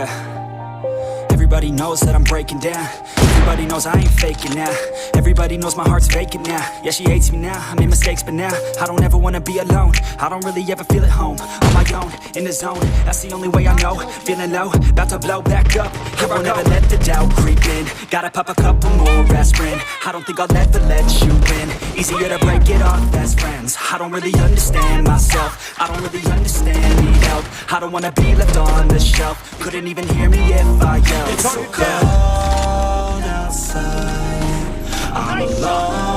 yeah. Everybody knows that I'm breaking down. Everybody knows I ain't faking now. Everybody knows my heart's vacant now. Yeah, she hates me now, I made mistakes but now I don't ever wanna be alone. I don't really ever feel at home. On my own, in the zone, that's the only way I know. Feeling low, about to blow back up. Here I won't ever let the doubt creep in. Gotta pop a couple more aspirin. I don't think I'll ever let you in. Easier to break it off best friends. I don't really understand myself. I don't really understand, need help. I don't wanna be left on the shelf. Couldn't even hear me if I yelled. It's So cold outside, I'm alone.